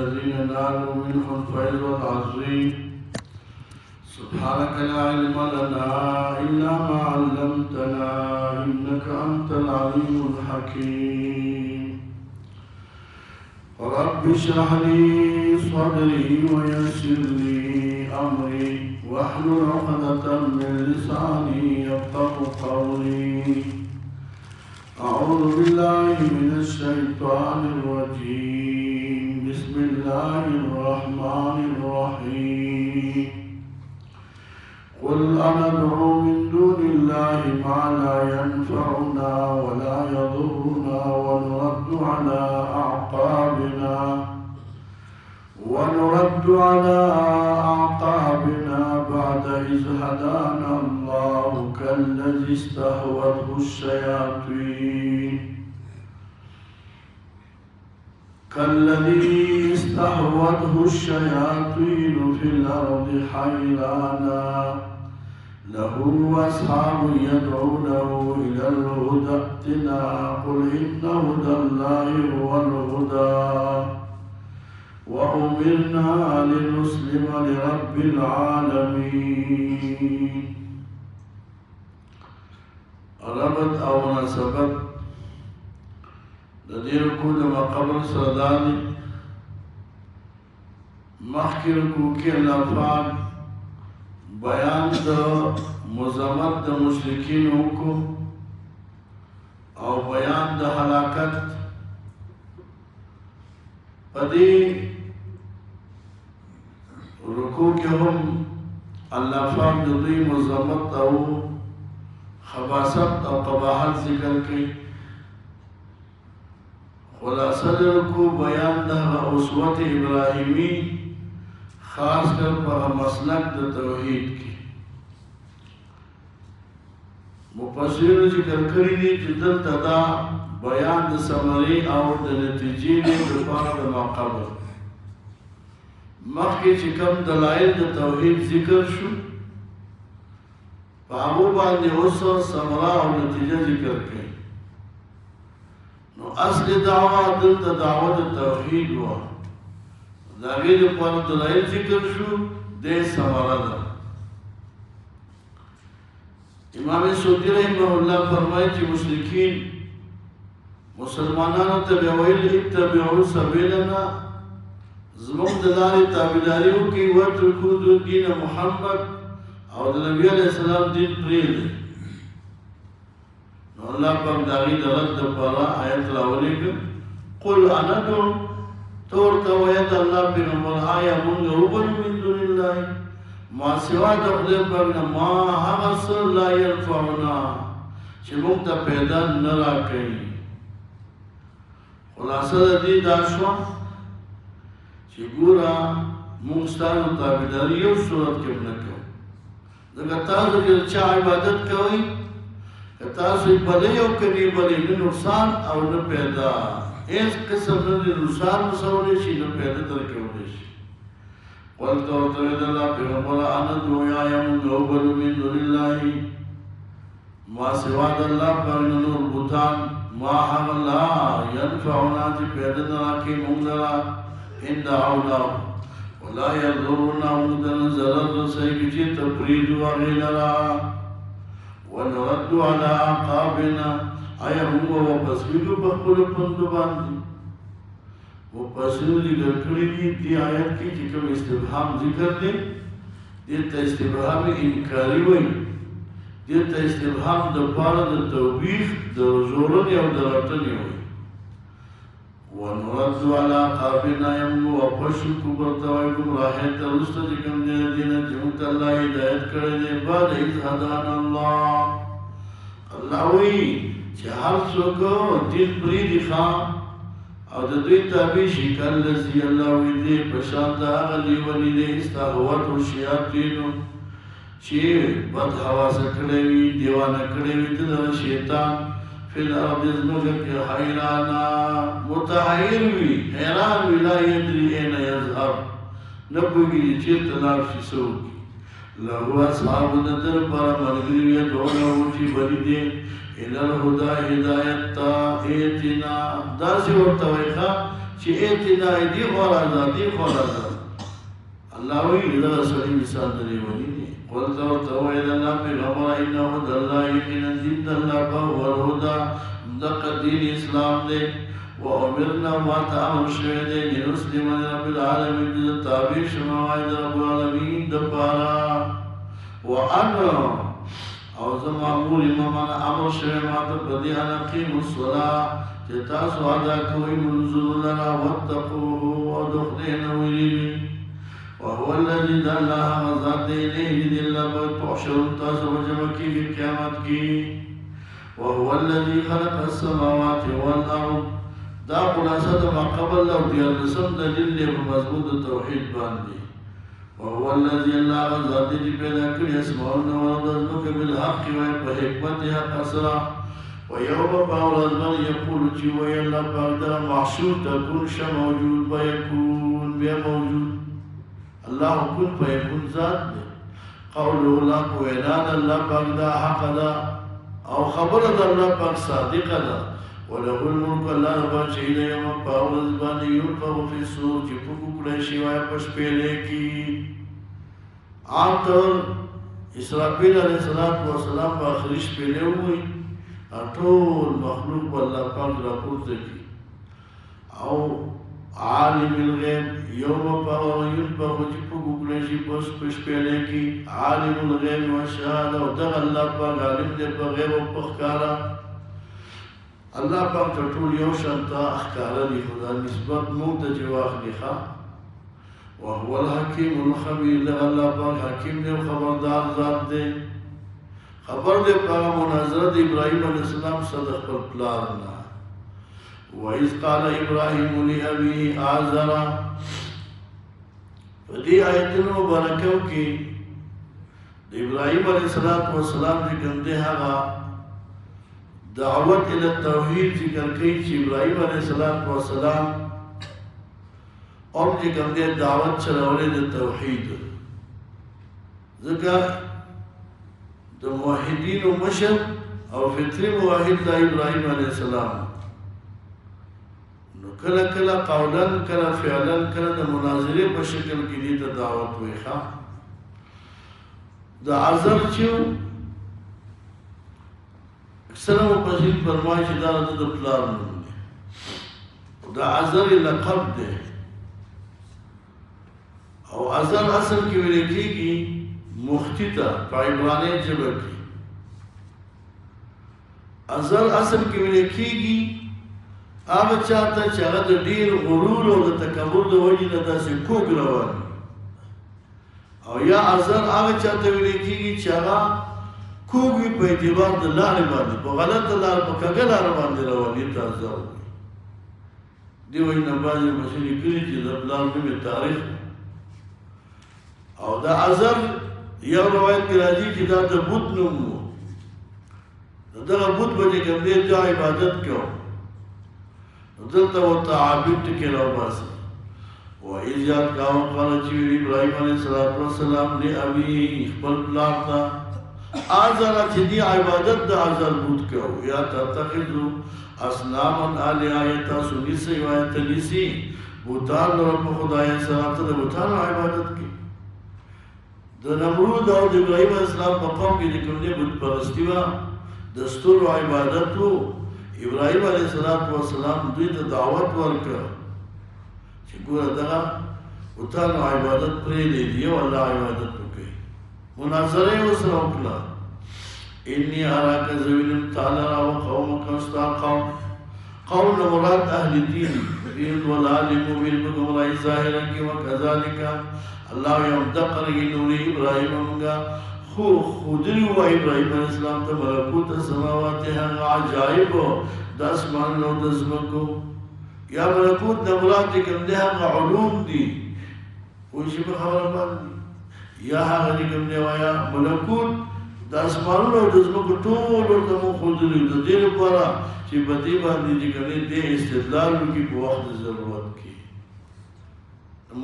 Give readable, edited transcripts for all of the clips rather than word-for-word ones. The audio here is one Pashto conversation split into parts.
الذين نالوا منه الفيض العظيم سبحانك لا علم لنا إلا ما علمتنا إنك أنت العليم الحكيم رب اشرح لي صدري ويسر لي أمري واحلل عقدة من لساني يفقهوا قولي أعوذ بالله من الشيطان الرجيم بسم الله الرحمن الرحيم قل أندعو من دون الله ما لا ينفعنا ولا يضرنا ونرد على أعقابنا بعد إذ هدانا الله كالذي استهوته الشياطين في الأرض حيرانا له أصحاب يدعونه إلى الهدى ائتنا قل إن هدى الله هو الهدى وأمرنا لنسلم لرب العالمين. ربط أو نسبت دیر کو دما قبر سردانی مخکر کو کے لفظ بیان دا مزمت دا مشرکین کو او بیان دا حلاکت پدی رکو کے ہم اللہ فاق دی مزمت او خباست او قباحت ذکر کی خلاصہ کو بیان دا اسوت ابراہیمی خاص کر پر مسلک دا توحید کی مفسرین ذکر کری دی جدل تدا بیان دا سمری او دا نتیجی دی دفار دا مقابل مخی چکم دلائل دا توحید ذکر شو پاہمو باندی اصر سمرا او نتیجہ ذکر کری اصل دعوة دلت دعوة التوحید ہوا داغیر پر دلائل ذکر شو دے سمارا امام سعودی رحمہ اللہ فرمائے کہ مشرکین مسلمانانو تبعویل اتبعو سبیلنا زمون دلاری تابداریو کی وَتْرُكُوا دین محمد او نبی علیہ السلام دین پریل اللہ پاک داغی درد پارا آیت راولی کر قل اندعو تورتا وید اللہ پیغمبر آیا منگا اوبر من دون اللہ ما سوا دخل پاکنا ما حغصر لا يرفعنا چه مکتا پیدا نرا کئی خلاصہ دی داشوا چه گورا مونگستانو تابداری یو صورت کم نکو دکتا تازو که چا عبادت کوئی تاسو بلی او کنی بلی نقصان او نه پیدا ایس قسم نه نقصان مسولی شي نه پیدا ترکولی شي قلت وتوید الله پیغمبر انا دویا یم نوبل من دون الله ما سوا د الله پر نور بوتان ما هم الله ينفعنا چې پیدا نه کی مونږ ان دعونا ولا يضرنا مدن زرر سيږي چې تفرید وغیرہ ونرد على أعقابنا آیا هو وپسویدو بخبر پندو باندی وپسویدو ذکر کری دی آیت کی چکم استبحام ذکر دی دیتا استبحام انکاری وی دیتا استبحام دا پارا دا توبیخ دا زورن یا دا رتنی وی ونرد على أعقابنا یمو وپسویدو برتوائکم راحیت رستا جکم دینا جمت اللہ ہدایت کردے بعد اذ هدان اللہ اللہ وی چه هر سوکو دین بریدی خواہ او دا دوی تابی شکل لسی اللہ وی دے پشان دا آغلی ولی دے استاغوات و شیاطینو چه بد حواس کڑوی دیوانا کڑوی دلر شیطان فی الارض ازمکر کے حیرانا متحیر وی حیران وی لا یدری این یظہر نبوگی دی چیر تلار شی سوکی لہو اصحاب ندر پارا مرگریویت ہونا ہوچی بری دے الالہدا ہدایت تا ایتنا دا سی ورطا ویخا چې اعتنا دی خورازه دی خورازه الله وی دا سړي مثال دی ونی دی قل ورته ویل الله پیغمبر انه هدى الله یقینا دین الله هو الهدى دغه دین اسلام دی وأمرنا ما تعمل شهدين لنسلم لرب العالمين تابع شماعي رب العالمين دبارا وأنا أو زمامور إمامنا أمر شهد ما تبدي أن أقيموا الصلاة تتاسوا عداكوي منزل لنا واتقوه ودخلين ويلين وهو الذي دلها وزاد إليه لله وتحشر تاسوا وجمكي في قيامتك وهو الذي خلق السماوات والأرض دا خلاصه ما قبل لو دیارلسم دلیل دی په مضمون د توحید باندې وهو الذي الله ذات دې پیدا کړی اسماءونه ورځو کې بالحق و په حکمت حق اسرا ويوم باورز من يقول چې وي الله پاک دا محشور تكون ش موجود ويكون بیا موجود الله كن فيكون ذات دی قوله لا وينال الله پاک دا حق دا او خبر دا الله پاک صادق دا وله الملك الله رب شهيد يوم باورز باندې ينفخ في الصور چې په کوکړې شي وای پښ پیلې کی عام طور اسرافیل علیہ السلام په اخري شپې له وای ټول مخلوق الله پاک راپورته کی او عالم الغیب یوم باور ينفخ چې په کوکړې شي پښ پیلې کی عالم الغیب والشهاده او دغه الله پاک عالم دې په غیب او په ښکارا الله پاک ټول یو شانتا اخکارا دی خدا نسبت مونږ ته جواخ لیکه وهو الحکیم الخبیر الله پاک حکیم دی خبردار ذات دی خبر دی په مناظره د ابراهیم علیه السلام صدق خپل پلار نه وإذ قال ابراهیم لأبيه آزر فدی آیتونو مبارکو کې د ابراهیم علیه السلام چې کوم دی هغه دعوت الى التوحید ذکر کئی چی ابراہیم علیہ السلام اور جی کم دے دعوت چلولے دے توحید ذکر دا موحدین و مشر اور فطری موحد دا ابراہیم علیہ السلام نو کلا کلا قولن کلا فعلن کلا دا مناظرے پر شکل کی دیتا دعوت ہوئی خواہ دا عذر چیو اکثر مفسرین فرمایي چې دا د پلار نوم دی دا عذر لقب دی او عذر اصل کې ویل کېږي مختی ته په عبراني ژبه کې عذر اصل کې ویل کېږي هغه چاته چې هغه د ډېر غرور او د تکبر د وجې نه داسې کوږ روان او یا عذر هغه چاته ویل کېږي چې هغه کوږ په اعتبار د لارې باندې په غلطه لار په کږه لار باندې رواني ته عذر دی وایي نه بعضې مسلې کړي چې د پلار نوم یې تاریخ او دا عذر یو روایت کې راځي چې دا د بت نوم و د دغه بت به چې کوم دی چا عبادت کوو دلته ورته عابد ټکي راوباسي وایي یاد کاوه کله چې ابراهیم علیه السلام لأبیه خپل پلار ته آزر چې دی عبادت د آزر بود کوو یا تتخذو اصنامن آلیه تاسو نیسئ وایي ته نیسئ بوتان رب خدای سره ته د بوتانو عبادت کوي د نمرود او د ابراهیم علیه السلام په قوم کې چې کوم دی بت پرستي وه د ستورو عبادت و ابراهیم علیه السلام دوی ته دعوت ورکړه چې ګوره دغه بوتانو عبادت پرېږدئ یو الله عبادت وکړئ مناظره یې ورسره وکړه انی اراک ذلیلا تعالی وقومک استا قوم مراد اهل دین بالضلال مبین بگمراهی ظاهرا کی وکذالک الله یوم دقری نور ابراهیم منگا خودری و ابراهیم علیہ السلام ته ملکوت السماوات هغه عجائب د اسمان او د ځمکو یا ملکوت د مراد کوم دی هغه علوم دي خو شي په خبره باندې یا هغه کوم دی وایا ملکوت د اسمانونو او د ځمکو ټول ورته مو خودلی د دې لپاره چې په دې باندې د کومې د استدلال وکړي په وخت ضرورت کې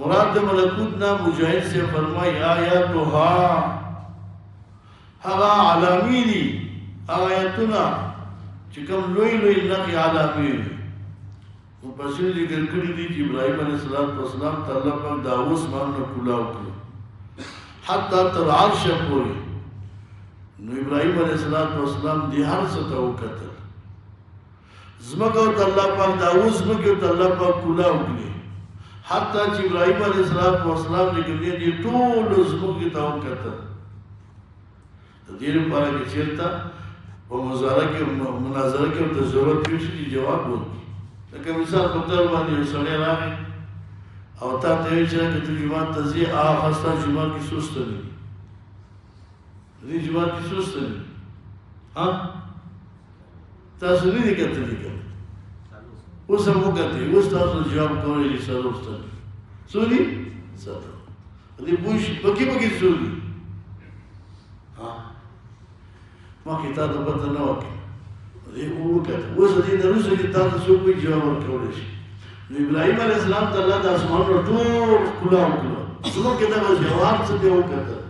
مراد د ملکوت نه مجاهد سے فرمای آیاتها هغه علامی دي آیاتونه چې کوم لوی لوی نقي علامی مفسرین ذکر کړي دي چې ابراهیم علیه السلام ته الله پاک د اسمان نه کولاو کړو حتی تر عرش پورې. نو ابراهیم علیه السلام دې هر څه ته وکتل. ځمکه ورته الله پاک د ځمکې ورته الله پاک کولاو کړي حتی چې ابراهیم علیه السلام دې ټولو ځمکې ته وکتل. د دې لپاره چې چېرته په مناظره کې ورته ضرورت وي چې جواب ورکړي. لکه مثال په طور باندې یو سړی راغی او تا ته وایي چې که ته جومات ته ځې هغه ستا جومات کې څو ستنې دي؟ دې جومات کې څو ستنې دي؟ تاسو نه دي کتلي که اوس هم وکتئ. اوس تاسو جواب کوئ چې څلور ستنې څو دي؟ څلور. دې پوه شي پکې څو دي؟ مخکې تا ته پته نه وه دې خو وکتل. اوس د دې نه وروسته چې تا ته څوک وایي جواب ورکولی شي. نو ابراهیم علیه السلام ته الله د اسمانونو ټول ښکلا وکړه. زموږ کې دغه جواب څه دی وکتل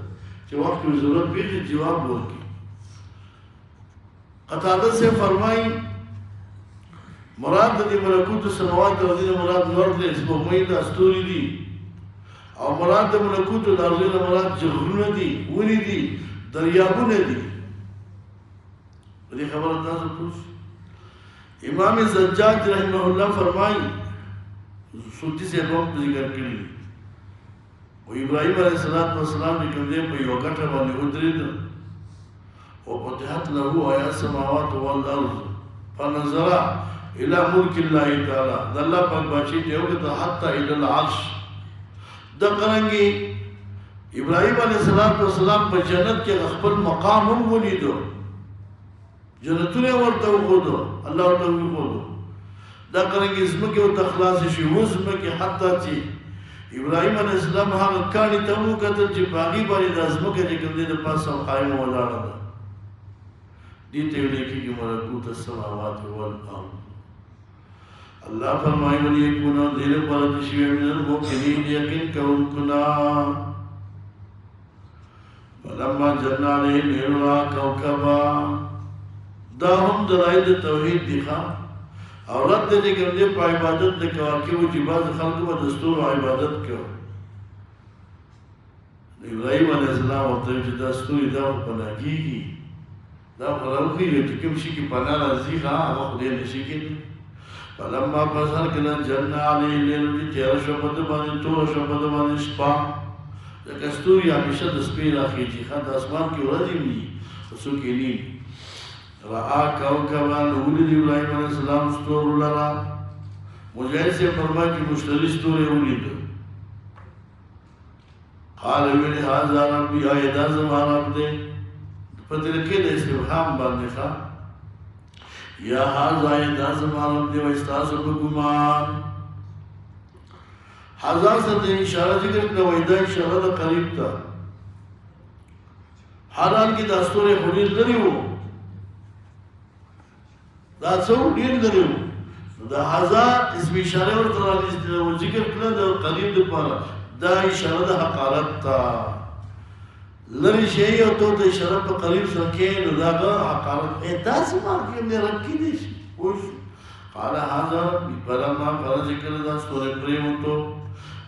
چې وخت کې ضرورت وي چې جواب ورکړي. قتاده صاحب فرمایي مراد د دې ملکوت سماوات او دې مراد نور دی، سپوږمۍ د ستوري دي، او مراد د ملکوت د ارض نه مراد جغرونه دي، ونې دي، دریابونه دي. دې خبره تاسو پوښ. امام زجاج رحمه الله فرمایي سوتی سے هم ذکر کړی او ابراهیم علیه السلام چې کوم دی په یو ګټه باندې ودرېد او فتحت له آیات السماوات والارض فنظر الى ملک الله تعالی. د الله پاک بادشاہي ته وکړه حتی الى العرش. د قرنګي ابراهیم علیه السلام په جنت کې خپل مقام هم ولیدو. جنتونه ورته وښودو، الله ورته وښودو. دا قرنګي ځمکې ورته خلاصې شي. ځمکې حتی چې ابراهیم علیه السلام هغه کاڼي ته وکتل چې په هغې باندې دا ځمکه چې کوم دی د پاسه قایمه ولاړه ده. دې ته ویل کېږي ملکوت السماوات والارض. الله فرمایي ولیکون دې لپاره چې شوي من الموقنین یقین کوونکو نه. فلما جن علیه الليل رأى کوکبا. دا هم دلایل توحید دي ښه او رد دې کوم دی په عبادت د کواکبو چې بعض خلکو به د ستورو عبادت کوي. ابراهیم علیه السلام ورته ویل چې دا ستوري دا خو پناه کېږي، دا خو راوخېږي چې کوم شي کې پناه راځي هغه خدای نه شي کېدی. فلما پس هر کله جن علیه الليل چې تېره شوه په ده باندې توره شوه په ده باندې شپه. ځکه ستوري همیشه د شپې راخېږي ښه د اسمان کې ورځې وي خو څوک یې نه رأى کوکبا. ولید ابراهیم علیه السلام ستورو لره. مجاهد صاحب فرمایي چې مشتري ستوری ولید. قال ویل هذا ربي آیا دا زما رب دی. په طریقې د استفهام باندې ښه یا هذا آیا دا زما رب دی و ستاسو په ګمان. هذا سره د اشاره ذکر کړه وایي دا اشاره ده قریب ته. هر حال کې دا ستوری خو ډېر لرې و، دا څو ډېر لرې و. دا هذا اسم اشاره ورته ذکر کړه د قریب دپاره. دا اشاره د حقارت ته لرې شی او تو ته اشاره په قریب سره کې نو دا به حقارت. داسې مارکې مې رب کېدی شي پوه شو. قال هذا ربي. فلما فرض کړه دا ستوری پرېوتو.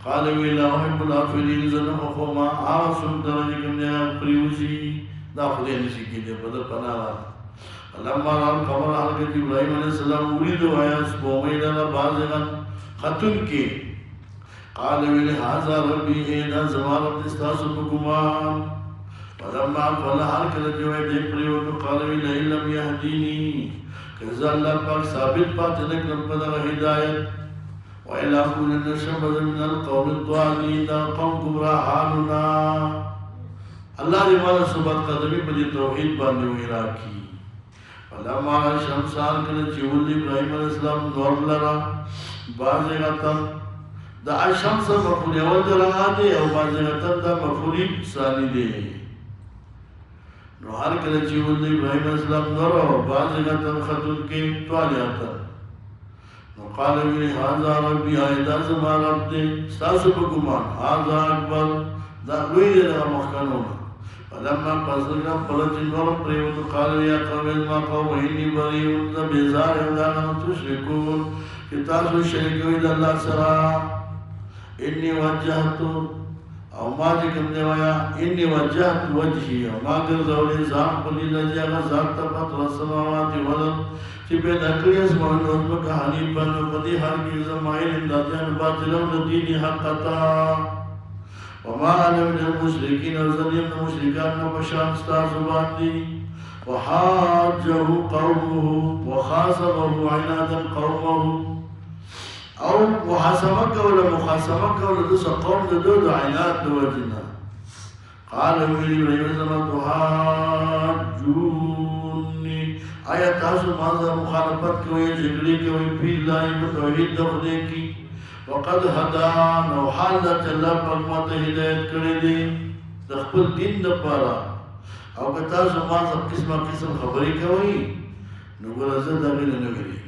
قال وی لا احب الافلین. زه نه خوښوم هغه څوک درجې کوم دی هغه پرېوځي. دا خدای نه شي کېدی په ده پناه راغله. فلما رأى القمر هر کله چې ابراهیم علیه السلام ولید آیا سپوږمۍ لره بازغا ختونکې. قال ویل هذا ربي دا زما رب دی ستاسو په ګمان. فلما افل هر کله چې وایي دی پرېوتو. قال ویل ان لم یهدیني که زه الله پاک ثابت پاتې نه کړم په دغه هدایت وإلا أكونن شبذا من القوم الضالين. دا قوم ګمراهانو. الله دې مالا ثبات قدمي په دې توحید باندې وراکړي. فلما رأى الشمس هر کله چې ولید ابراهیم علیه السلام نور لره بازغة. دا الشمس مفعول اول د رڼا دی او بازغة دا مفعول ثانی دی. نو هر کله چې ولید ابراهیم علیه السلام نور او بازغة ختونکې طالعة. نو قال ویل هذا ربي آیا دا زما رب دی ستاسو په ګمان. هذا اکبر. دا لوی دی دغه مخکنو نه. فلما پسله کله چې نور پرېوتو. قال یا قوم ما قوم اني بريء. زه بېزار یم د هغه نه تشرکون چې تاسو شریکوي د الله سره. انی وجهت او ما چې کوم دی وایه انی وجهت وجهي او ما ګرځولی ځان خپل لجې هغه ذات ته فطر السماوات والارض چې پیدا کړي اسمانونه او ځمکه حنیفا په دې حال کې زه مایل یم د ادیانو باطله او د دین حق ته. وما انا من المشرکین او زه یم د مشرکانو په شان ستاسو باندې. وحاجه قومه وخاصمه عنادا قومه او محاسبه کوله مخاصمه کوله د څه قوم د دوی د عناد د وجې نه. قال ویلي ابراهیم زما تحاجوني آیا تاسو ما سره مخالفت کوئ جګړې کوئ فی الله په توحید د خدای کې. وقد هدان او حال دا چې الله پاک ما ته هدایت کړی دی د خپل دین دپاره. او که تاسو ما سره قسمه قسم خبرې کوئ نو ګوره زه د هغې نه نه وېرېږم.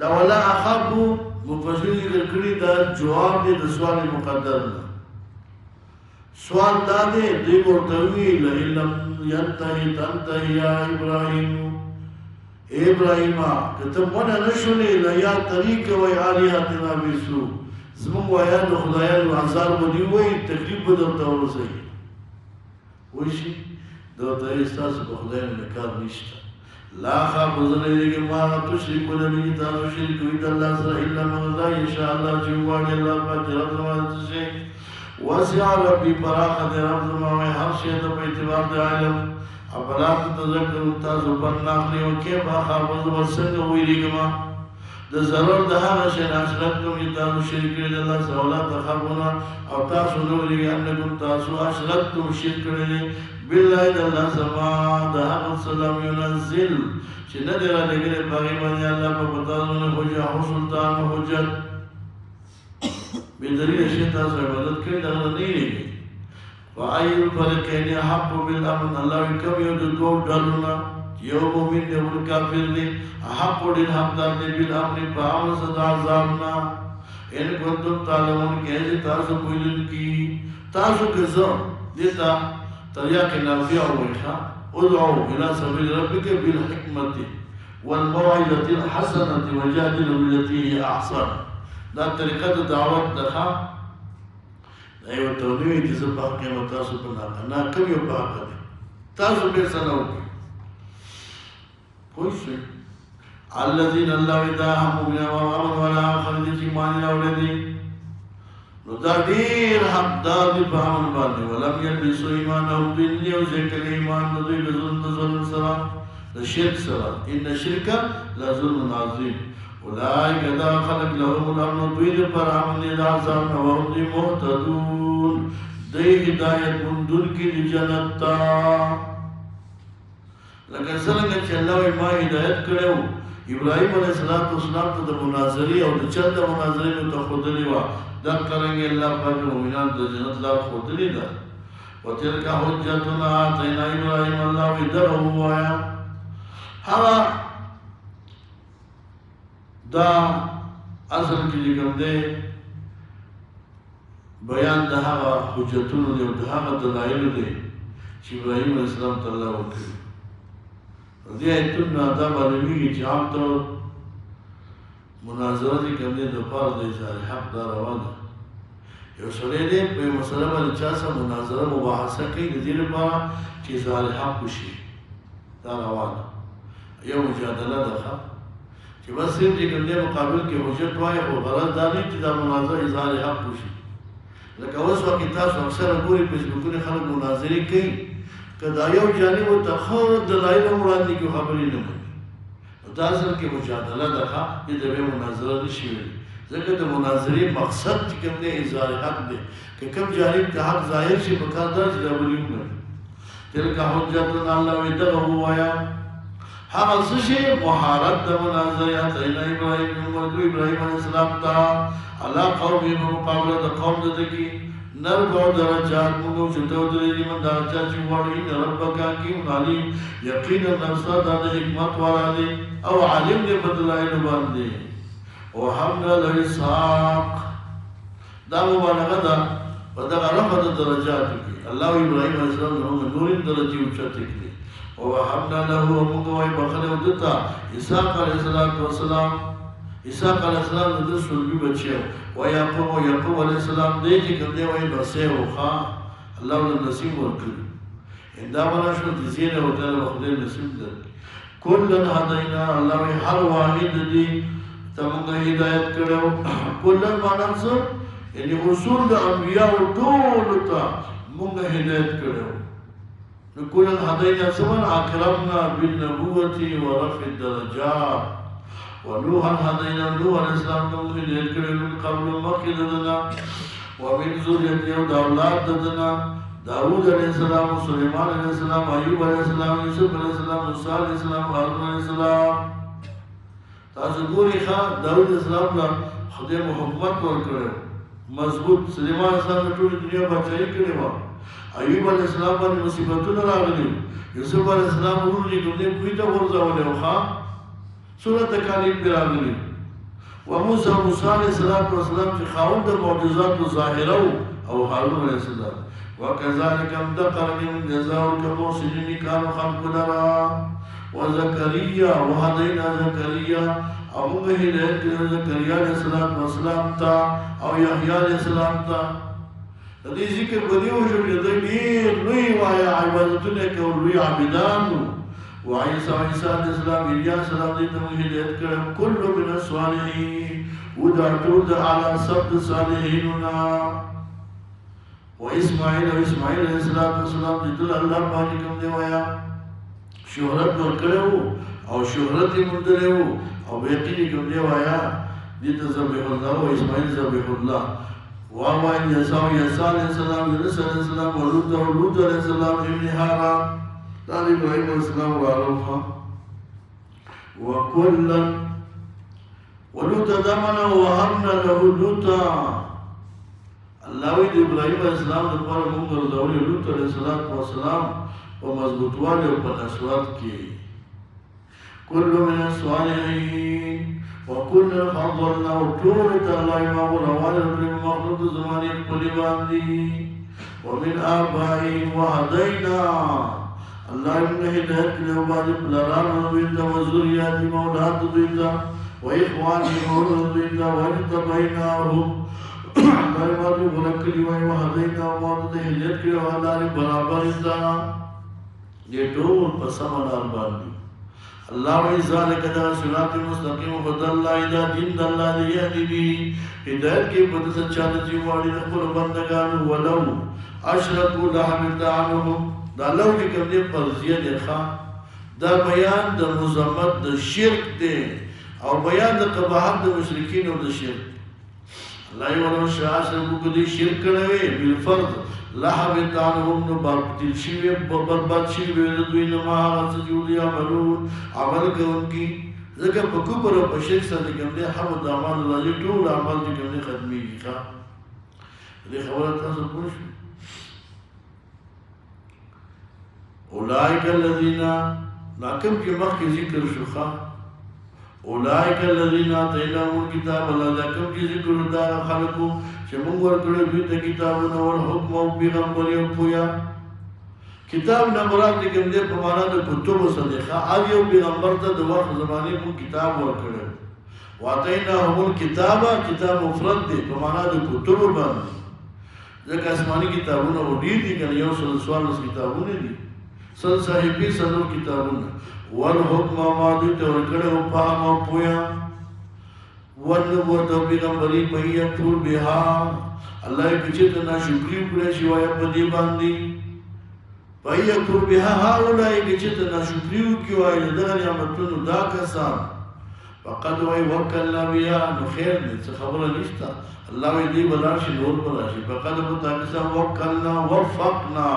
دا ولا اخافو مفسرین ذکر کړي دا جواب دی د سوال مقدر نه. سوال دا دی دوی ورته وویل لئن لم ینتهي تنتهي یا ابراهیم ابراهیمه که ته ونه نه شولې لیاتنیک وی آلیهتنا بسوء زموږ ویانو خدایانو عذاب به دې ووایي تکلیف به درته ورسوي. وایي شي دا ورته وایي ستاسو په خدایانو نه کار نشته. لا خاف زنیږي ما تشركون به تاسو شرک کوي د الله سره الا مغزا ان شاء الله چې وایي الله پاک رب زما شي وسع ربي براخه رب زما وي هر شي ته په اعتبار د علم افلا تذكرون تاسو پر ناخلي او کې با خاف زما څنګه ویریږم د ضرر د هغه شي اشرک کوم تاسو شرک کړی د الله سره ولا تخافون او تاسو نو لري انکم تاسو اشرکتم شرک کړی بالله د الله سما د هغه سلام ينزل چې نه دی را لګلې په هغې باندې الله په پتاسونه حجه او سلطان او حجت بېدلیله شي تاسو عبادت کوئ دغه نه یېرېږئ. فأي الفريقين أحق بالأمن الله کوم یو د دوو ډلو نه یو مؤمن دی بل کافر دی احق ډېر حقدار دی بالامن په امن څه د عذاب نه. ان کنتم تعلمون کې تاسو پوهېدونکي تاسو که زه دې ته ترياق نافع ويخا ادعوا الى سبيل ربك بالحكمه والموعظه الحسنه وجادلوا بالتي هي احسن. دا طریقه د دعوت دغه دا یو توضیح دي چې په قیامت تاسو په نه کوم یو په حق دي تاسو به سره وکړئ. پوه شئ الذين الله اذا هم وامن ولا خرج ایمان راوړي دي نو دا ډېر حقدار دي په امن باندې. ولم یلبسوا ایمانهم بالله او ذکر ایمان د دوی له ظلم سره د شرک سره ان الشرک لظلم عظیم. اولئک دا خلق لهم الامن دوی لپاره امن د عذاب نه وهم دي مهتدون دوی هدایت موندونکي دي جنت ته. لکه څرنګه چې الله وایي ما هدایت کړی و ابراهیم علیه السلام ته د مناظرې او د چل د مناظرې مې ته ښودلې وه دا څرنګه الله پاک مؤمنان د جنت لار ښودلې ده. وتلک حجتنا آتینا ابراهیم الله وایي دغه ووایه هغه دا اصل کې چې کوم دی بیان د هغه حجتونو دی او د هغه دلایلو دی چې ابراهیم علیه السلام ته الله ورکړي. دې آیتونو دا معلومیږي چې عام طور مناظره چې کوم دی دپاره د اظهار حق دا روانه. یو سړی دی په یو مسله باندې چا سره مناظره مباحثه کوي د دې لپاره چې اظهار حق وشي دا روانه. یو مجادله ده چې بس صرف چې کوم دی مقابل کې حجت وایي خو غرض دا نه چې دا مناظره اظهار حق وشي. لکه اوس وخت تاسو اکثره ګورئ فیسبوکونه خلک مناظرې کوي که دا یو جانب ورته ښه دلایل هم وړاندې کړي خبرې نه مني نو دا اصل کې مجادله ده دې ته بیا مناظره نه شي ویلی ځکه د مناظرې مقصد چې کوم دی اظهار حق دی که کوم جانب ته حق ظاهر شي پکار دا چې دا بل یې ومني. تلک حجتنا الله وایي دغه ووایه هغه څه شی مهارت د مناظرې آتینا ابراهیم ورکړو ابراهیم علیه السلام ته علی قومه په مقابله د قوم د ده کې نرفع درجات موږ اوچته ودرېږي من دا چا چې غواړي ان ربک حکیم علیم یقینا نفسه دا د حکمت والا دی او عالم دی په دلایلو باندې. وهبنا له اسحاق دا مبالغه ده په دغه رفع د درجاتو کې الله ابراهیم علیه السلام موږ نورې درجې اوچتې کړې. ووهبنا له موږ وایي بخښنه ودته اسحاق علیه السلام اسحاق علیہ السلام د سلبي بچی او یعقوب علیہ السلام دی چې کوم دی وایي نصیب او ښا الله له نصیب ورکړي دا معنا شو د زین او د خدای نصیب ده کلن هدینا الله هر واحد دی تمغه هدایت کړو کلن معنا څه یعنی اصول د انبیاء ټول ته موږ هدایت کړو نو کلن هدینا سمن اکرمنا بالنبوة ورفع الدرجات ونوحا هدينا نوح عليه السلام نوح هدایت من قبل مخکې ددنه ومن ذریته او د اولاد ددنه داود علیہ السلام سلیمان علیہ السلام ایوب علیہ السلام یوسف علیہ السلام موسی علیہ السلام هارون علیہ السلام تاسو ګورئ ښه داود علیہ السلام ته خدای حکومت ورکړی مضبوط سلیمان علیہ السلام ټول دنیا بادشاہي کړې وه ایوب علیہ السلام باندې مصیبتونه راغلي یوسف علیہ السلام ورور یې کوم دی کوی ته غورځولی و ښه څومره تکالیف پرې راغلي وموسی علیہ السلام چې خاوند د معجزاتو ظاهره او هارون علیہ السلام وكذلك امتقر من جزاء المحسنين كانوا خلق لنا وزكريا وهدينا زكريا او موږ هدایت کړو زکریا علیہ السلام ته او یحیی علیہ السلام ته د دې ذکر په دې وجه چې دوی ډېر لوی وایي عبادتونه کوي لوی عابدان وعیسی علیہ السلام الیاس السلام دې ته موږ هدایت کړو کل من الصالحین ودا ټول د اعلی سبد صالحیننا وإسماعيل علیہ السلام دل اللہ پاکی کم دے ویا شہرت ورکڑے او شہرت مندلے او بیقینی کم دے ویا دیتا ذبح اللہ و اسماعیل ذبح اللہ وامائن یساو علیہ السلام یونس علیہ السلام ولود علیہ السلام ابن حاران تعالی ابراہیم علیہ السلام وعلوفا وکلا ولوتا دمنا وهبنا له لوتا الله وی د ابراهیم علیہ السلام د پاره موږ ورزولې لوط علیہ السلام په مضبوطوالي او په نشوات کې كل من الصالحين وكل فضلنا وطول الله وروالد من مخلوق زماني كل باندي ومن آبائهم وهدينا الله من هداية لعباد بلران وبيتا وزريات مولاد بيتا وإخوانهم وولد واجتبيناهم دائمات بلکلی وی وحدینا ومعدد حلیت کری وحدار برابر انتا یہ ٹول پسمنار باندی اللہ وی ذالک دا صراط مستقیم خد اللہ دا دین دا اللہ دیانی بھی ہدایت کی بدس چانتی واری نقل بندگان ولو اشرکو لحمت عنهم دا لو کی کم دے پرزیہ دیخوا دا بیان دا مزمت دا شرک دے او بیان دا قباحت دا مشرکین و دا شرک اللہ ولو شاہ سرکو کدی شرک کرنوے بالفرد لحبت عنهم نبابتل شیوے برباد شیوے دوی نماها سجولی عملون عمل که انکی ذکر پکو پر و پشک سا دکم دے حمد عمال اللہ جی طول عمل دکم دے ختمی کی خواه دے خبرت حاصل پوش اولائک الذین ناکم کی مخ کی ذکر شخوا اولائک الذین آتیناهم الکتاب اللہ لکم کی ذکر دار خلقو چه منگ ورکڑے بیت کتابنا والحکم و پیغمبری و پویا کتاب نمرات لکم دے پمانا دا کتب و صدیقہ آدیو پیغمبر تا دا وقت زمانی من کتاب ورکڑے واتیناهم الکتاب کتاب مفرد دے پمانا دا کتب باندی ذکر اسمانی کتابونا وہ دیر دی کنی یو سوالس کتابونے دی سل صاحبی سلو کتابونا والحکم آمادی تورکڑے و پاہم و پویا والنبوت و پیغمبری پہیت طول بہا اللہ کچھتا نا شکری اکڑے شوایا پدی باندی پہیت طول بہا ہاولا کچھتا نا شکری اکیو آئی لدغا نعمتون دا کسان فقد وی وکلنا بیا نو خیر نیت سے خبر نشتا اللہ وی دی بلاشی نور بلاشی فقد متاکسا وکلنا وفقنا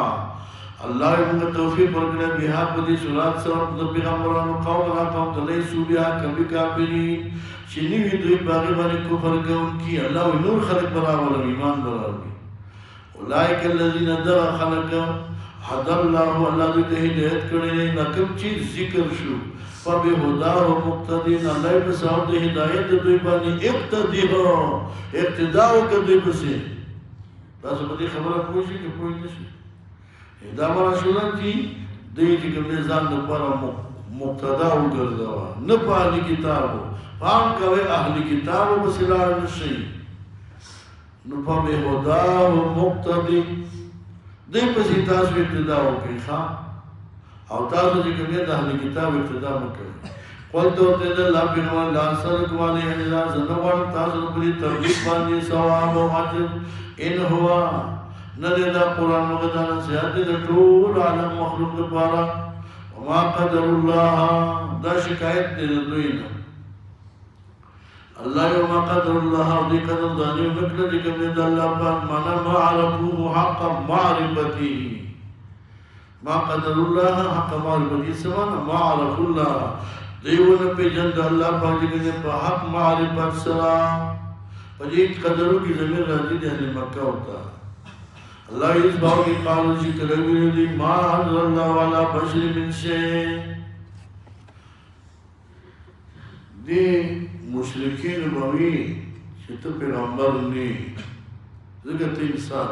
اللہ امگا توفیق ورکنے بیہا پدی سرات سرات پیغمبران و قوم را قوم تلیسو بیہا کبھی کافرین چنیوی دوی باغی بانی کفر کے ان کی اللہ وی نور خلق براول ایمان براول اولائک اللذین در خلق حد اللہ اللہ دوی تہدیت کرنے نکم چیز ذکر شو فبی خدا و مقتدین اللہ بساو دے ہدایت دوی بانی اقتدی ہو اقتداؤ کا دوی بسی تاسو بدی خبرہ پوشی کہ پوش نشی دا مرا شولن کی دی کم نظام دا پارا مقتدا وګرځوه نه په اهل کتابو پام کوئ اهل کتابو پسې لاړ نشئ نو په بېهدا و مقتدي دی پسې تاسو ابتدا وکړئ ښه او تاسو چې کوم د اهل کتاب ابتدا مه کوئ قلت ورته د الله پیغمبر لا اسألکم علیه اجرا زه نه غواړم تاسو په دې ترغیب باندې ثواب او اجر ان هو نه دی دا قرآن مګر دا نصیحت دی د ټول عالم مخلوق لپاره وما قدر الله دا شکایت دی د دوی نه الله وما قدر الله او دې قدر دانې وکړه چې کوم د الله پاک معنا ما عرفوه حق معرفته ما قدر الله حق معرفته سمانا ما عرف الله دیونه پیژند الله پاک دې په حق معرفت سره په دې قدرو کې زمير راځي د اهل مکه وتا الله یې باو کې قالو چې کلوي دې ما انزل الله ولا بشر من شيء دې مشرکین بوي چې ته پیغمبر نه زګ ته انسان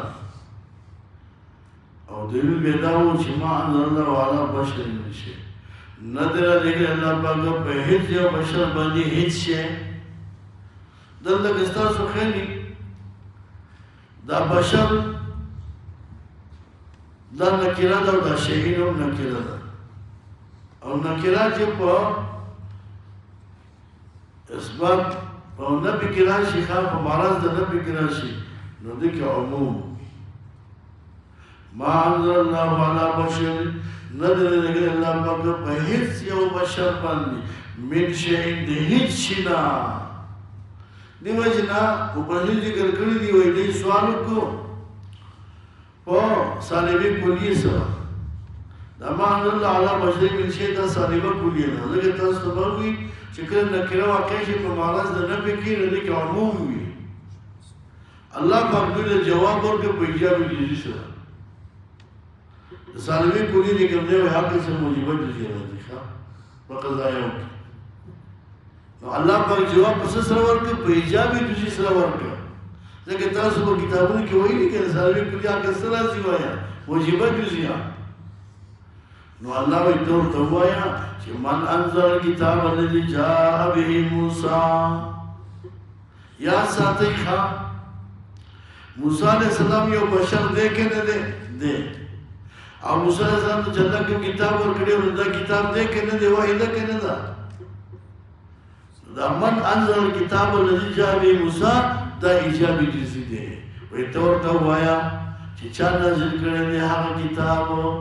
او دې بداو چې ما انزل الله ولا بشر من شيء ندر دیگر اللہ پاک پہ ہیچ یا بشر باندی ہیچ شے دلتا کستا سو خیلی دا بشر دا نکرہ دا دا شہین او نکرہ دا او نکرہ چی پا اثبات پا نبی کراشی خواه پا ماراز دا نبی کراشی نو دیکھ عموم ما انزل اللہ علی بشر ندر لگل اللہ پاک پا ہیچ یو بشر باندی من شئین دی ہیچ شنا دی وجنا اوپنجل ذکر کری دی وی دی سوالو کو پا سالبی کلیه سوا دا ما انزل اللہ علی بشر من شئین دا سالبی کلیه نا لگل تاستبر ہوئی چکر نکرہ واقعی پا ماراز دا نبی کی ردی که عموم ہوئی اللہ پاک دوی جواب ورکر پا اجابی جیزی سوا ثانوی کولی لیکن دے وی حق سے موجبہ جزی رہتی خواہ وقضایوں کی اللہ پاک جواب پس سرور کر پہ ایجابی جزی سرور کر لیکن تاسو با کتابوں کی وہی لیکن ثانوی کولی آکر سرہ زیوایا موجبہ جزی نو اللہ وی دور توایا کہ من انظر کتاب الذي جاء به موسیٰ یا ساتھی خواہ موسیٰ علیہ السلام یو بشر دے کے نہ دے اور موسیٰ علیہ السلام تو جلدہ کیوں کتاب اور کڑے اور دا کتاب دے کے نہ دے واحدہ کے نہ دا من انزل کتاب الذي جاء به موسیٰ دا ایجابی جزی دے وی طور تا ہوایا چی چاہ نازل کرنے دے حقا کتابو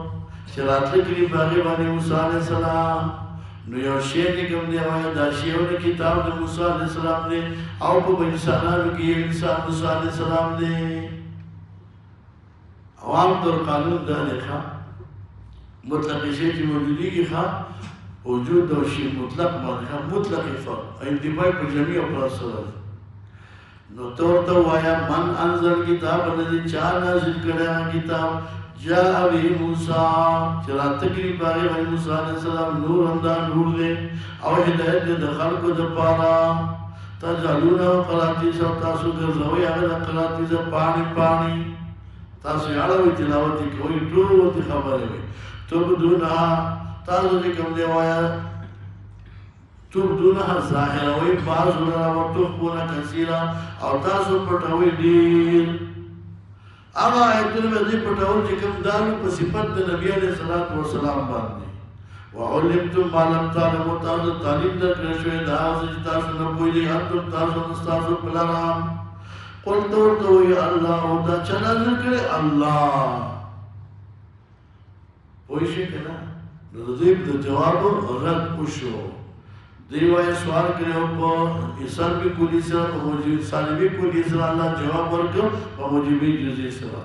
چرات لکلی باغی بانی موسیٰ علیہ السلام نو یو شیر نکم دے ہوایا دا شیرون کتاب دے موسیٰ علیہ السلام دے او پا انسانانو کی انسان موسیٰ علیہ السلام دے عوام طور قانون دا لکھا مطلق شیء کی موجودی کی خواہ وجود دو شیء مطلق مانکھا مطلق فرق انتباہ پر جمعی اپراس صورت نو طور تو آیا من انظر کتاب الذي چاہ نازل کرے کتاب جاء به موسیٰ چرات تقریب آگے بھائی موسیٰ علیہ السلام نور اندان نور دے او ہدایت دے دخل کو دپارا تجعلونہ قراتی سا تاسو گرزوئی آگے قراتی سا پانی تاسو یاڑوی تلاوتی کوئی ٹوروتی خبری ہوئی تبدونها تاسو جی کم دیوایا تبدونها ظاہروی بازونا و تخبونا کثیرا اور تاسو پٹھوی دیر اما ایتون میں دی پٹھول جی کم دارو پا صفت نبی علیہ السلام باندی وعلمتم ما لم تعلموا تاسو تعلیم در کرشوی داوزی تاسو نبوی دی انتم تاسو نستاسو پلارام قل دور تو یا اللہ دا چنا ذکر اللہ پوشی کنا نظیب دا جواب رد پوشو دیوائی سوال کرے ہو پا اسان بھی کولی سرا پا موجود سالبی کولی سرا اللہ جواب ورکو پا موجودی جزی سرا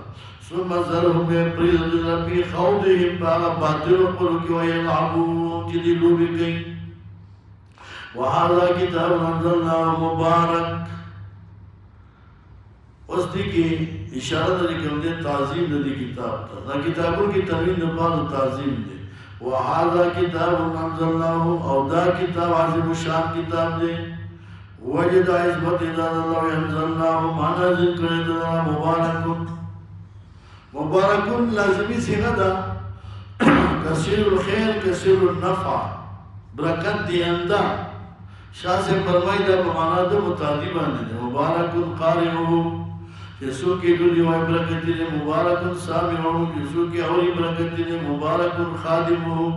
سن مظہرہم میں پریز اللہ پی خودہم پا آگا باطر و پرو کی وی العبون کی دی لوبی گئی وحالا کتاب انزلنا مبارک اس دی کی اشارہ دے کہ دے تعظیم دے کتاب تا دا کتابوں کی تنوین نبال تعظیم دے وحالا کتاب انزلناہو او دا کتاب عظیم شان کتاب دے وجد عزمت اداد اللہ انزلناہو مانا ذکر اداد مبارکن مبارکن لازمی سیغہ دا کثیر الخیر کثیر النفع برکت دیانده شاہ سے فرمائی دا بمانا دا متعدی باندے دے مبارکن قارئو جسو کی دلی وائی برکتی دے مبارکن سامعو جسو کی اوری برکتی دے مبارکن خادمو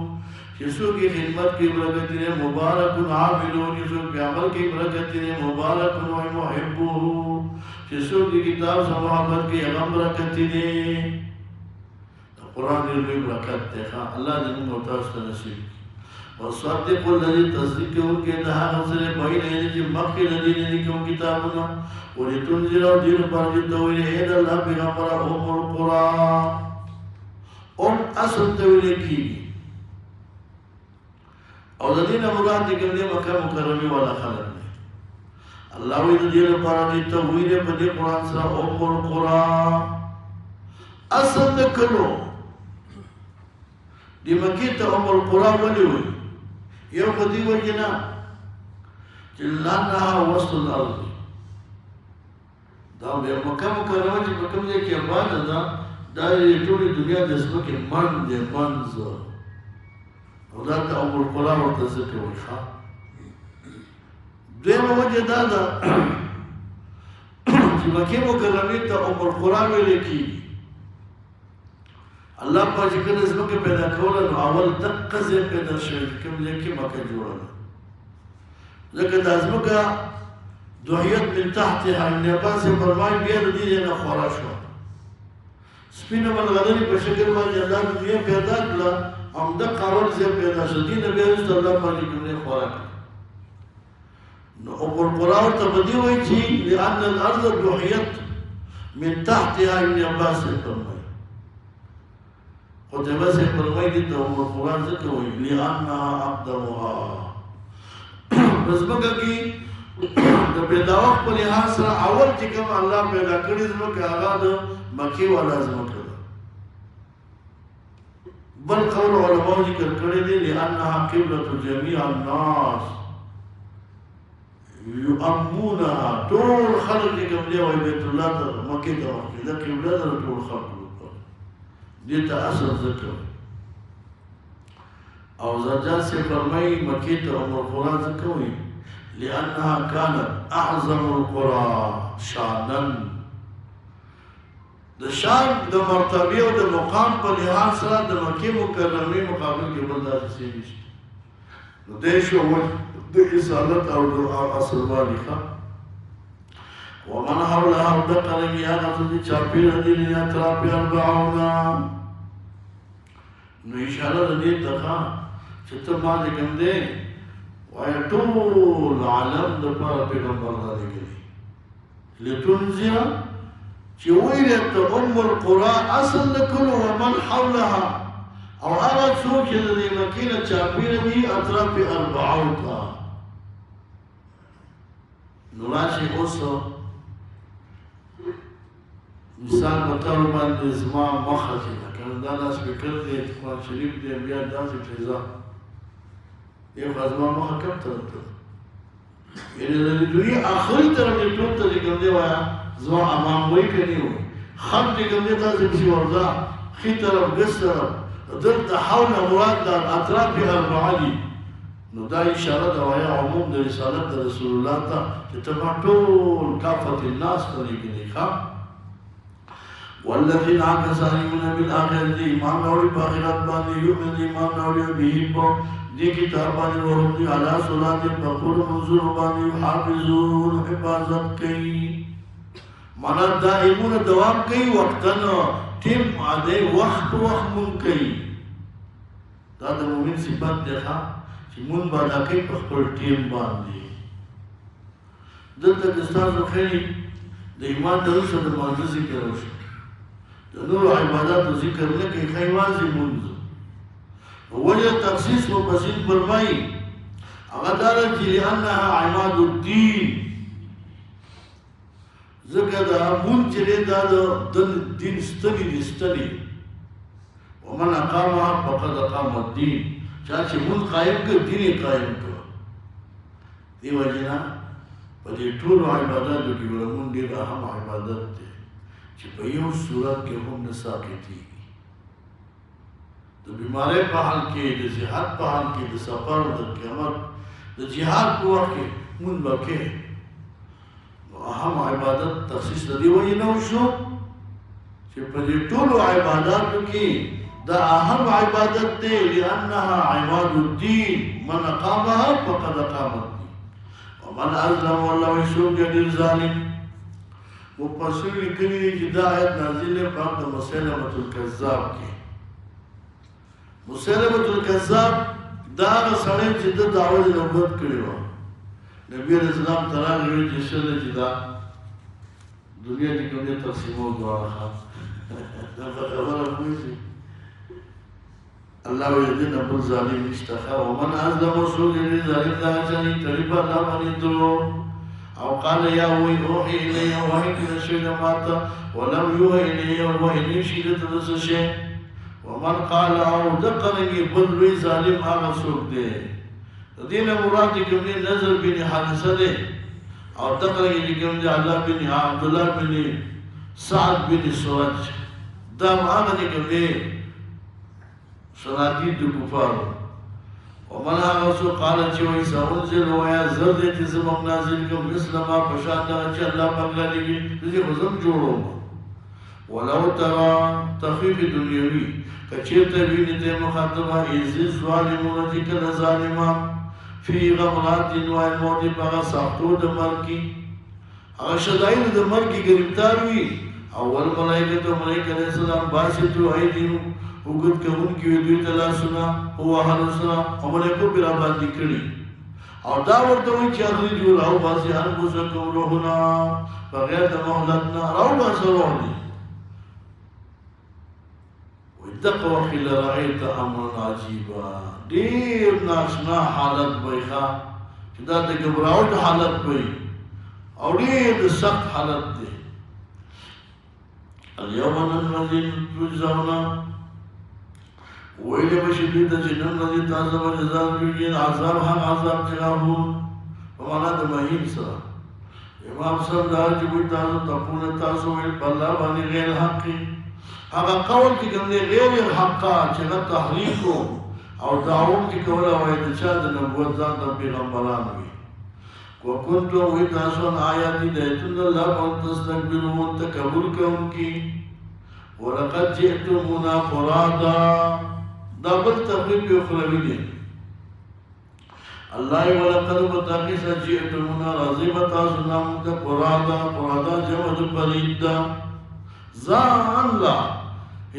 جسو کی خدمت کی برکتی دے مبارکن عاملو جسو کی عمل کی برکتی دے مبارکن وائی محبو جسو کی کتاب سے محبت کی اغم برکتی دے قرآن روی برکت دے خواہ اللہ دے متعسط نصیب وصدق الذي تصديق کے دہا غزر بین ہے جی مخی ندی ندی کیوں کتابنا ولتنزل دین پر جتوئی اید اللہ پیغمبر ام القرآن اصل تولی کی اور دین مراد دیکھیں دے مکہ مکرمی والا خلق نے اللہ وید دین پر جتوئی دے پدی قرآن سرا ام القرآن اصل دکلو دی مکی تا ام القرآن ولی ہوئی یو قدی وجنا لانها وسط الارض دا بیا مکہ مکرمہ چی مکم دے کی آباد دا دا یہ تولی دنیا دے اسمکی من دے منظر او دا تا ام القرآن ورطا ذکر ہوئی خواہ دویم وجہ دا دا چی مکی مکرمی تا ام القرآن ویلے کی اللہ پا جکر اسمکی پیدا کولا نو اول دقزے پیدا شوئی کم لیکی مکہ جوڑا لیکن دا اسمکا دوحیت من تحتها ابن عباس سے فرمائی بیر دیجے نا خورا شوا سپین من غدری پا شکر واجی اللہ دنیا پیدا کلا ام دا قرار سے پیدا شدین بیرست اللہ پا جکر نے خورا کلا نو ام القرآن تبدی ہوئی چی لأن الارض دوحیت من تحتها ابن عباس سے فرمائی قطبہ سے فرمائی دیتا ام القرآن ذکر ہوئی لِأَنَّا عَبْدَوْهَا رزمکہ کی دا پیدا وقت پر لحاظ سرا اول چکم اللہ پیدا کری زمکہ آغا دا مکی والا زمکہ دا بل قول علماء ذکر کری دی لِأَنَّهَا قِبْلَةُ جَمِيعَ النَّاسِ يُؤَمُّونَهَا طول خلق چکم لیا وی بیت اللہ دا مکی دا وقت دا قبلہ دا طول خلق دیتا اصل ذکر او زجاج سے فرمائی مکی تا ام القرآن ذکر ہوئی لأنها كانت اعظم القرآن شانن دا شان دا مرتبی و دا مقام پر لحاظ سرا دا مکی مکرمی مقابل کے بندہ جسی بیشت دیش و دا اصالت او دا اصل والی خواہ ومن حولها ودقل گیا غزدی چاپی ردیلی اطرافی اربعونا نو اشارہ ردیل تخا چھتا ماں دکم دے وآیا طول عالم دپارا پیغمبر دا دکلی لتنزیا چوئی رہتا ام القرآن اصل لکلو ومن حولها او اغد سوچ دی مکینہ چاپی ردی اطرافی اربعونا نوراشی اوسو مثال بطور باندې زما مخه چې ده که دا سپیکر دی قرآن شریف دی بیا داسې فضا یو خو زما مخه کم طرف ته یعنې د دنیا آخري طرف یې ټول ته چې کوم دی وایه زما امام وایي که نه وایي خم چې کوم دی تاسې پسې ورځه ښي طرف ګس طرف دلته حول مراد د اطراف اربعه دي نو دا اشاره ده وایه عموم د رسالت د رسول الله ته چې ته ما ټول کافة الناس ته لیکلي ښه والذین آکسان یؤمنون بالآخرة ایمان راوړي په آخرت باندې یؤمن ایمان راوړي به په دې کتاب باندې ورو دي علی صلات په خپل منظور باندې حافظون حفاظت کوي معنا دائمون دوام کوي وختن ټیم باندې وخت مون کوي دا د مؤمن صفات ده چې مون باندې کوي په خپل ټیم باندې دلته د استاد خیری د ایمان د رسول د مانځ ذکر وشو نور عبادات و ذکر لکی خیوازی منز وجہ تخصیص و بسیط فرمائی اغدارا کی لئنها عماد الدین ذکر دا من چلے دا دین ستنی دی ستنی ومن اقامها فقد اقام الدین چاچے من قائم کر دینی قائم کر دی وجہنا پدی طول عباداتو کی ورمون دیر اہم عبادت دی چې په یو صورت کې هم نه ساقطېږي د بیماری په حال کې د صحت په حال کې د سفر د قیامت د جهاد په وخت کې مونږ به کې اهم عبادت تخصیص د دې وجې نه وشو چې په دې ټولو عباداتو کې دا اهم عبادت دی لأنها عماد الدین من اقامها فقد اقام الدین ومن ازلم والله يسوق ډېر ظالم مفسر لیکلي دي چې دا آیت نازل دی په د مسیلمة الکذاب کې مسیلمة الکذاب دا هغه سړی چې د دعوت نبوت کړی و نبی علیہ السلام تران ویل چې شله چې دا دنیا کې کومه تقسیمو غواړه دا خبره کوي الله ويدين ابو ظالم اشتخى ومن ازلم رسول ظالم لا جاني تريب الله من درو او قال يا وي اوحي الي وحي كشيء مات ولم يوحي الي وحي شيء تدسشه ومن قال او دقني بل ظالم هذا سوق ده دین مراد کوم نظر بن حادثه ده او دقني کوم ده الله بن عبد الله بن سعد بن سوج دا هغه کوم ده شنادید کفار ومن هغه سو قال چې وای ساونزل ویا زرد چې زموږ نازل کوم اسلامه پشان دا چې الله پاک لګي دې خزم جوړو ولو ترى تخفيف دنیوي کچېته ویني ته مخاطبه ایز ظالمون چې کله ظالمان فی غمرات و الموت په سختو د مرګي هغه شداین د مرګي گرفتار وي اول ملائکه علیہ السلام باسطو ایدیهم وګت کوم کې دوی تعالی سنا هو هر سنا عمله کو پر باندې کړی او دا ورته وی چې هغه جو راو باسي ان کو زکو روحنا بغیر د مهلتنا راو باسي روحني واتقوا وخل رأيت امر عجيبا ډیر ناشنا حالت وایخه چې دا د ګبراوت حالت وای او ډیر سخت حالت دی اليوم ننزل تجزون ویلے بشدی تا جنن نزی تازم رزان بیگین عذاب هم عذاب چنابون ومانا دا مہین سا امام صاحب دار جبوی تازم تقول تازو ویل پاللہ بانی غیر حقی اگا قول کی کمنے غیر حقا چنہ تحریکو او دعوم کی کولا وید چاند نبوت ذات دا پیغمبران ہوئی وکنتو وی تازون آیاتی دیتن اللہ وانتستقبلون تکبر کون کی ولقد جئتمونا فرادا دا بل تقریب اخروی دی اللہ ولقد بتاقیسا جئتمونا راضی بتاسونا مدى فرادا جمع پرید دا زان لا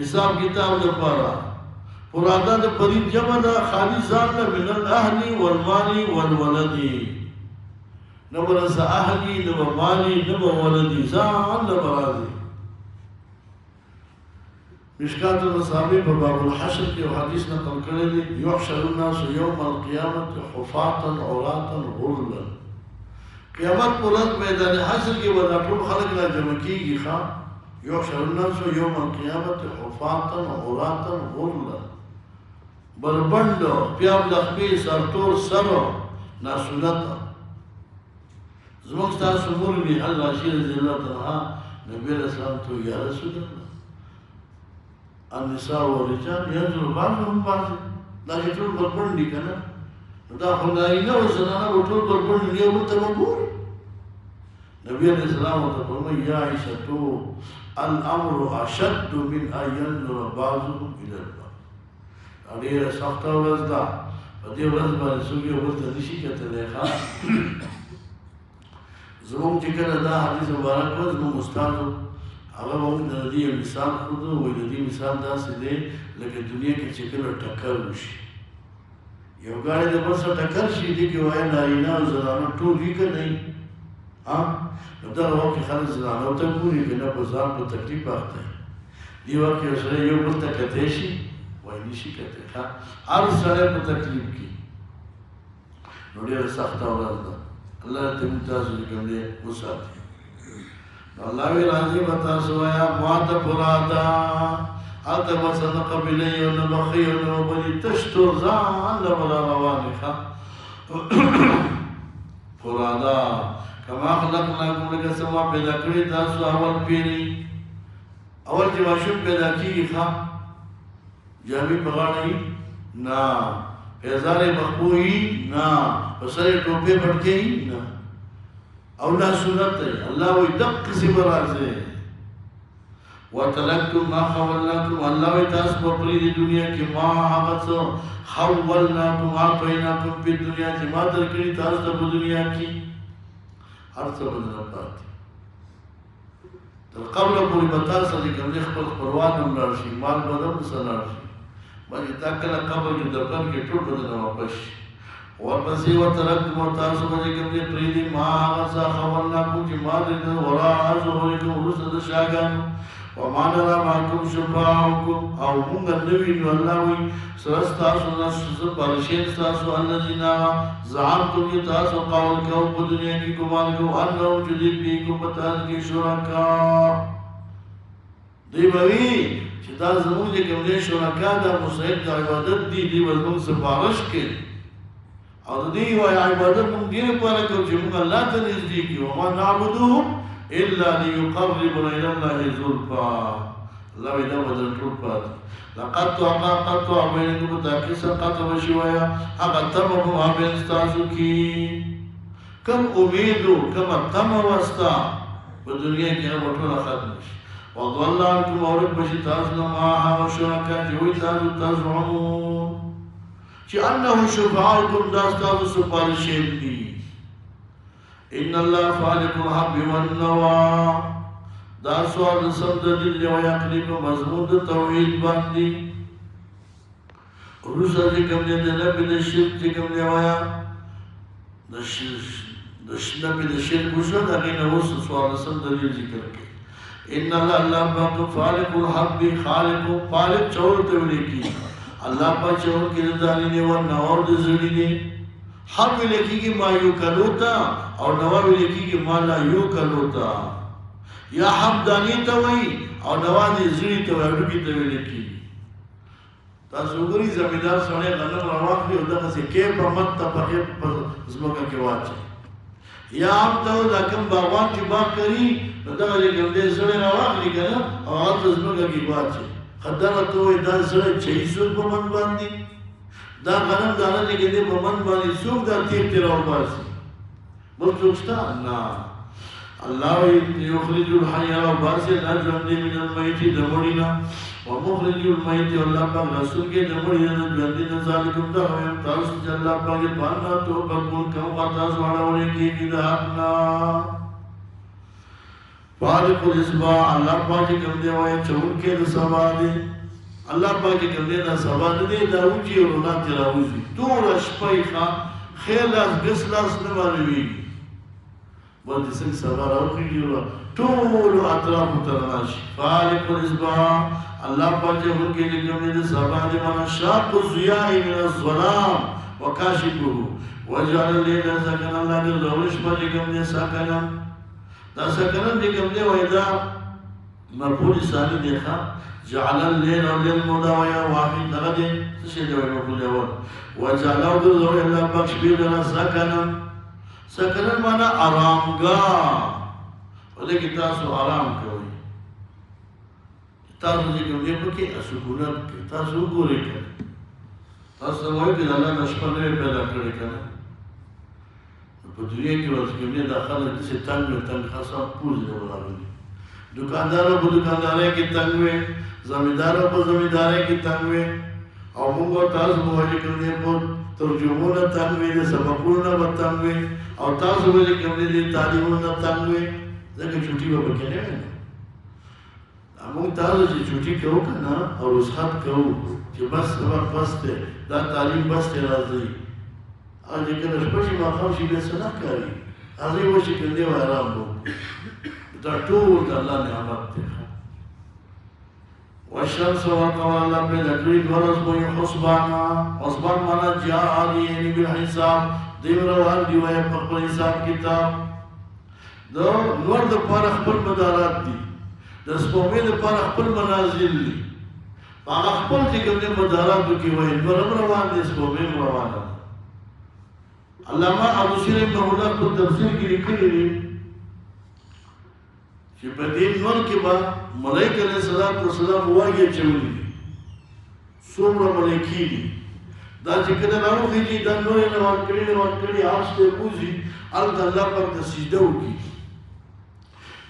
حساب کتاب دا پارا فرادا دا پرید جمع دا خالی زان لا من الاہلی والمالی والولدی نبرس اہلی نبر مالی نبر ولدی زان لا برازی مشکات المصابیح پر باب الحشر کی حدیث نقل کرے دی یحشر الناس یوم القیامت حفاتا عراتا غرلا قیامت پرد میدان حشر کی ودا ټول خلق لا جمع کیږي ښا یحشر الناس یوم القیامت حفاتا عراتا غرلا بربند پیاب لخمی سرطور سرو ناسولتا زمانک تاسو مرمی اللہ شیر رضی اللہ تنہا نبی علیہ السلام تو یا رسول اللہ النساء والرجال ينظر بعضهم بعض دا چې ټول بربند دي که نه دا خو نارینه او زنانه به ټول بربند دي یو بل ته به ګوري نبي علیه السلام ورته فرمایي یا عایشةو الامر اشد من ان ينظر بعضهم الى البعض ډېره سخته ورځ ده په دې ورځ باندې څوک یو بل ته نشي کتلی ښه زموږ چې کله دا حدیث مبارک و زموږ استادو هغه موږ د دې مثال خودو وایي د دې مثال داسې دی لکه دنیا کې چې کله ټکر وشي یو ګاډی د بل سره ټکر شي دې کې وایي نارینه او زنانه ټول وي که نه وي نو دغه وخت کې خلک زنانو ته ګوري که نه په ځان په تکلیف اخته دې وخت کې یو سړی یو بل ته کتی شي وایي نشي کتی هر سړی په تکلیف کې نو ډېره سخته ورځ ده الله ته موږ تاسو چې کوم دی وساتي اللہ وی راضی بتا سوایا مواد فرادا آتا بسن قبلی و نبخی و نبلی تشتو زان لبلا روانی خوا فرادا کما خلقناکم لکا سما پیدا کری تاسو اول پیری اول جواشم پیدا کی خوا جامې په غاړه وي نه، پیزارې مخبو وي نه، په سر یې ټوپې پټکې وي نه، او دا سنت دی. الله وایي دقسې به راځئ. وترکتم ما خولناکم، الله وایي تاسو به پرېږدئ دنیا کې ما هغه څه خولناکم اعطیناکم فی الدنیا چې ما درکړي تاسو ته په دنیا کې، هر څه به نه پاتې. تر قبره پورې به تاسو چې کوم دی خپل خپلوان هم لاړ شي، مال به هم ورسره لاړ شي، بلکې تا کله قبر کې دفن کې ټول به درنه واپس شي. ورپسې وترکتم او تاسو به چې کوم دی پرېږدئ ما هغه څه خولناکم چې ما درکړي وراء ظهورکم وروسته د شاګانو. وما نرى معكم شفاعكم او مونږ نه وینو، الله وایي سره ستاسو نه سپارښین ستاسو الذین زعمتم چې تاسو قول کوئ په دنیا کې ګمان کوئ انهم چې دوی فیکم په تاسو کې شرکا، دوی به وایي چې دا زموږ چې کوم دی شرکا دا مستحق د عبادت دي، دوی به زموږ سپارښت کوي او د دوی وایي عبادت مونږ دې لپاره کوو چې مونږ الله ته نږدې کړو. وما نعبدهم إلا ليقربنا إلى الله زلفى، الله إذا بدل طرفات لقد قطع بينكم تاكسا قطع وشوايا حقا تمكم بين استاسوكي كم أميدو كما تم واستا بالدنيا كنا بطول ختمش وضل عنكم أورد بشي تاسنا معها وشركا جوي تاسو تزعمون أنه شفاعكم داستاسو سبالشين دي. إن الله خالق الحب والنوى، دا سوال سمد دل ويقلب مضمون دا توحید باندی. روسا جکم دے دا نبی دا شرک جکم دے ویا دا نبی دا شرک وشا دا غین روس سوال سمد دل ذکر کے. إن الله باق خالق الحب، خالق چور تولی کی اللہ پا چور کی دانی دے والنوار دا زلی دے. حب لکی کی ما یو کلوتا اور نواوی لکی کی ما لا یو کلوتا، یا حب دانی تاوئی اور نوازی زیری تاوئی روکی تاوئی لکی. تاسو گری زمیدار سونے غنم رواق لی ہوتا کسی کیپ امت تا پخیب زمکا کے واچے، یا ہم تاو لکم باغوان کی باغ کری نتا جے کم دے سونے رواق لی کنا اور آت زمکا کی واچے خدر توئی دا سونے چھئی سوک پا من باندی دا غنم دانا لے کے دے ممن بانی سوک دا تیب تیرا باسی بل سوکستا نا. اللہ یخرج الحی را باسی لا جوندے من المیتی دموڑینا ومخرج المیتی اللہ پاک رسول کے دموڑینا جوندے نزالکم دا ہوئیم تاس جلال پاک پانا تو قبول کم خطاس وارا ہونے کی دا حقنا. فارق الاسباع اللہ پاک کم دے ہوئے چون کے دا سبا دے، اللہ پاکی کردے دا سبا دے دا اوچی اور اونا تیرا اوزی تور اشپای خواہ خیر لاس گس لاس نمانوی بلدی سنگ سبا راوخی جیورا تور اطراف ترناشی. خالق الاسباع اللہ پاکی خود کے لکم دے سبا دے مانا شاق الزیائی من الظلام وکاشبو وجعل لینا سکن اللہ دے زورش پا لکم دے سکنم دا سکنم لکم دے ویدہ مرپولی ثانی دیکھا جعل الليل للمداوية واحد نغدي تشهد ويقول يقول وجعله ذو إلا بخش بيدنا سكنا معنى آرامگاه ولكن تاسو آرام کوي تاسو چې کوم دی پکې سکونت کوي تاسو وګورئ تاسو وایئ چې الله نشپه نه پیدا کړی کنه په دنیا کې اوس کوم دی داخله د ستنګ خاصه پوز نه ولاړ दुकानदारों को दुकानदारे की तंग में, जमींदारों को जमींदारे की तंग में, और मुंगो ताज मुझे करने पर तर्जुमों न तंग में, सबकों न बतंग में, और ताज मुझे करने दे तालीमों न तंग में, लेकिन छुट्टी वो बकेने में, अमुक ताज जी छुट्टी क्यों करना और उस हाथ क्यों कि बस अब बस थे, दा तालीम बस थे राज़ी, आज एक नस्पति माफ़ाम शिबे सना करी, आज ये वो शिकंदे वाला हो تطول الله نعمت والشمس والقمر لم يدرك ورزقه حسبانا حسبان مانا جاء عليه بالحساب دیم روان دی وای په حساب کتاب دو نور د پر خپل مدارات دي د سپومې د پر خپل منازل دي هغه خپل چې کوم مدارات کې وای نور روان دي سپومې روان علامه ابو سیر ابن هدى په تفسیر کې لیکلي دي چې په دې نور کې با ملائکه علیہ السلام واګي چولې څومره ملایکې دي دا چې کله راوخېږي دا نور یې روان کړي عرش ته بوځي هلته الله پاک ته سجده وکړي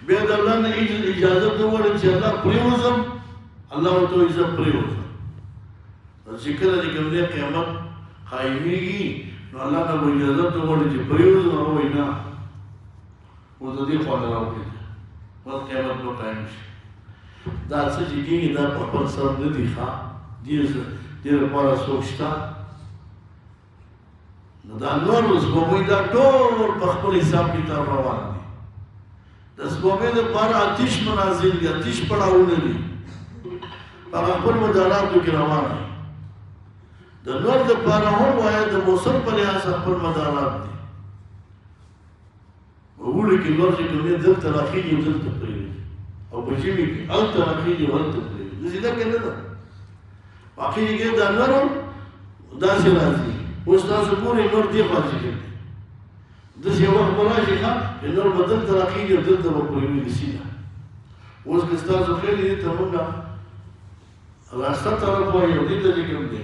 بیا د الله نه اجازه وغواړي چې الله پرېوځم الله ورته وایي زه پرېوځم چې کله چې کوم دی قیامت قایمېږي نو الله نه به اجازه وغواړي چې پرېوځم هغه وایي نه اوس د دې خوا نه راوخېږي اوس قیامت به قایم شي دا څه چې کېږي دا په خپل سر نه دي ښه دې لپاره څوک شته نو دا نور سپوږمۍ دا ټول په خپل حساب کتاب روان دي د سپوږمۍ دپاره اتیش منازل دي اتیش پړاوونه دي په خپل مداراتو کې روان دي د نور دپاره هم وایه د موسم په لحاظ خپل مدارات دي په اوړي کې نور چې کوم دی دلته راخېږي او دلته پرېږدي او په ژمي کې هلته راخېږي او هلته پرېږدي داسې ده که نه ده واقعي کې دا نور داسې راځي اوس تاسو ګورئ نور دې خوا چې ګرځي داسې یو وخت به راشي ښه چې نور به دلته راخېږي او دلته به پرېږدي سیده اوس که ستاسو خیل دې ته مونږ راسته طرف وایي او دې ته چې کوم دی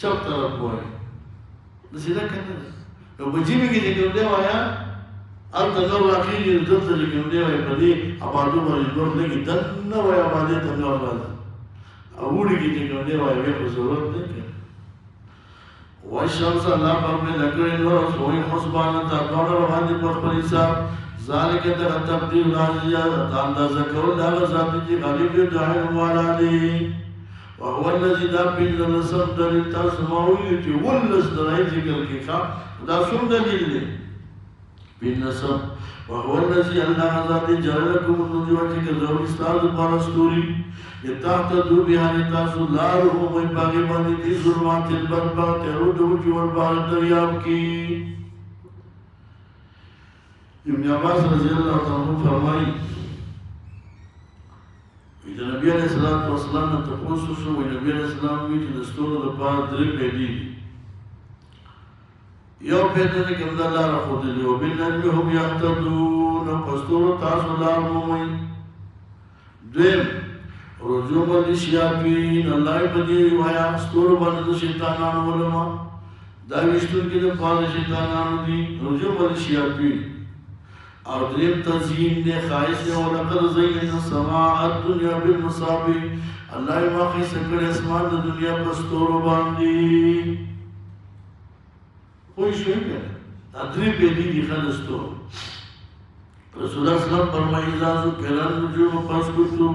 چپ طرف وایي داسې ده که نه ده نو په ژمي کې چې کوم دی وایه هلته نور راخېږي او دلته چې کوم دی وایي په دې آبادو باندې نور لږې دننه وایي آبادۍ ته نور راځي اوړي کې چې کوم دی وایي بیا خو ضرورت دی که والشمس الله پاک پیدا کړې نور او سپوږمۍ حسبانه دا دواړه روان دي په خپل حساب ذلک دغه تقدیر العزیز دا اندازه کول د هغه ذات چې غالب دی داعی والا دی وهو الذي دا پنځه نسب دلیل تاسو ما ویلي چې ولس درای ذکر کې ښه دا څوم دلیل دی پنځه نسب وهو الذي الله ذات جعل لكم النجوم چې ضروري ستاسو لپاره ستوري تهتدوا بها تاسو لار ومومئ باغې باندې دي ظلمات البر تیرو د وچو والبحر دریاب کې ابن عباس رضی الله عنه فرمایي د نبي علیه السلام نه تپوس وشو وایي نبي علیه السلام وایي چې د ستورو دپاره درې پیدې دي یو پیدا چې کوم دا لاره ښودلې وه بالنجم هم یهتدون په ستورو تاسو لار مومئ دویم رجوم الشیاطین الله په دې وایا ستورو باندې د شیطانانو علما دا ویشتونکي دپاره شیطانانو دي رجوم الشیاطین او دریم تزیین دی ښایست دی ولقد زینا السماء الدنیا بالمصابیح الله یې ما ښایسته کړی اسمان د دنیا په ستورو باندې پوه شوئ که دا درې پیدې دي ښه د ستورو رسول الله اسلام فرمایي اذا ذکر النجوم فاسکتوا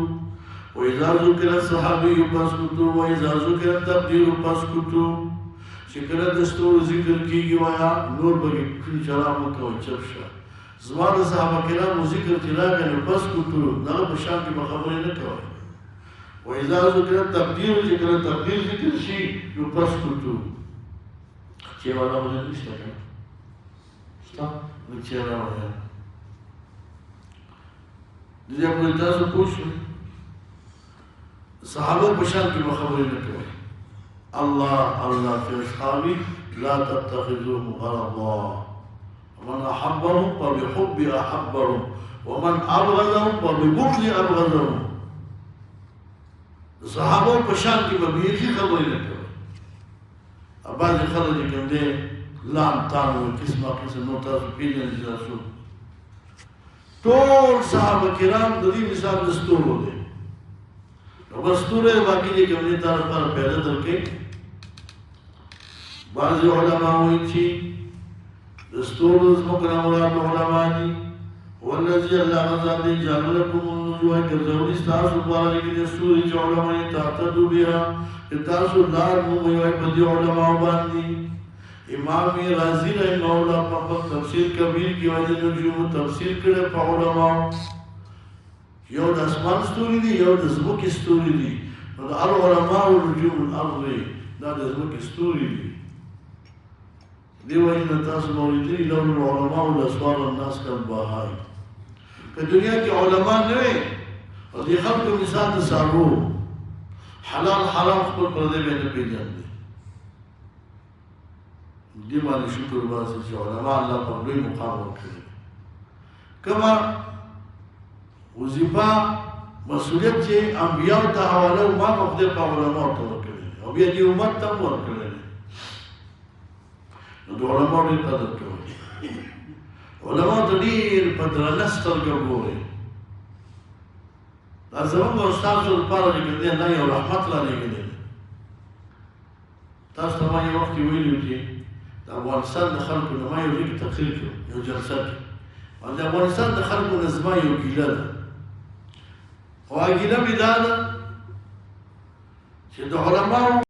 وإذا ذكر الصحابي فاسكتوا وإذا ذكر التقدير فاسكتوا چې کله د ستورو ذکر کېږي وایه نور به کړي شراب مه کوئ چپ شه زما د صحابه کرامو ذکر چې راغی نو فاسکتوا دغه په شان کې به خبرې نه کوئ وإذا ذكر التقدير چې کله تقدیر ذکر شي نو فاسکتوا چې والا به نشته که شته نو چې راوایه د دې پورې تاسو پوه شئ صحابه پشان کی مخبری نہ کرے اللہ کے اصحابی لا تتخذوهم غرضا ومن احبهم فبحب احبهم ومن ابغضهم فببغض ابغضهم صحابه پشان کی مبیخی خبری نہ کرے بعض خلق کوم دی لام تان و قسمه قسم نو تاسو پیژنئ تاسو ټول صحابه کرام د دې مثال د ستورو دی نو بس ستوری باقي دې کوم دی تا لپاره پیدا درکړي بعضې علما وایي چې د ستورو زموږ نه مراد علما دي والذي الله غزا دی جعل لكم النجوم ګرځولي ستاسو لپاره کې د ستوري چې علما یې تهتدوا بها چې تاسو لار مومئ وایي په دې علماو باندې امام رازی رحمه الله په خپل تفسیر کبیر کې وایي د نجومو تفسیر کړی په علماو یو د اسمان ستوري دي یو د ځمکې ستوري دي نو د العلماء نجوم الارض دا د ځمکې ستوري دي دې وایي نه تاسو به اورېدلي لولا العلماء لصار الناس کالبهائم که دنیا کې علما نه وي او دې خلکو مثال د څاروو حلال حرام خپل پردی به نه پېژندي دې باندې شکر وباسئ چې علما الله په لوی مقام ورکړي کما وظیفه مسؤلیت چې انبیاء ته حواله ما په خپل علماء ته ورکړي او او بیا دې امت ته هم ورکړی دی. نو د علماو ډېر قدر کوئ. علماو ته ډېر په درنه سترګه ګورئ. دا زموږ او ستاسو لپاره چې کوم دی الله یو رحمت رالېږلی دی. تاسو ته ما یو وخت کې ویلي وو چې د افغانستان د خلکو نه ما یو ځای کې تقریر کړو، یو جلسه کې، او د افغانستان د خلکو نه زما یو ګیله ده. خو هغه ګیله مې دا ده چې د علماو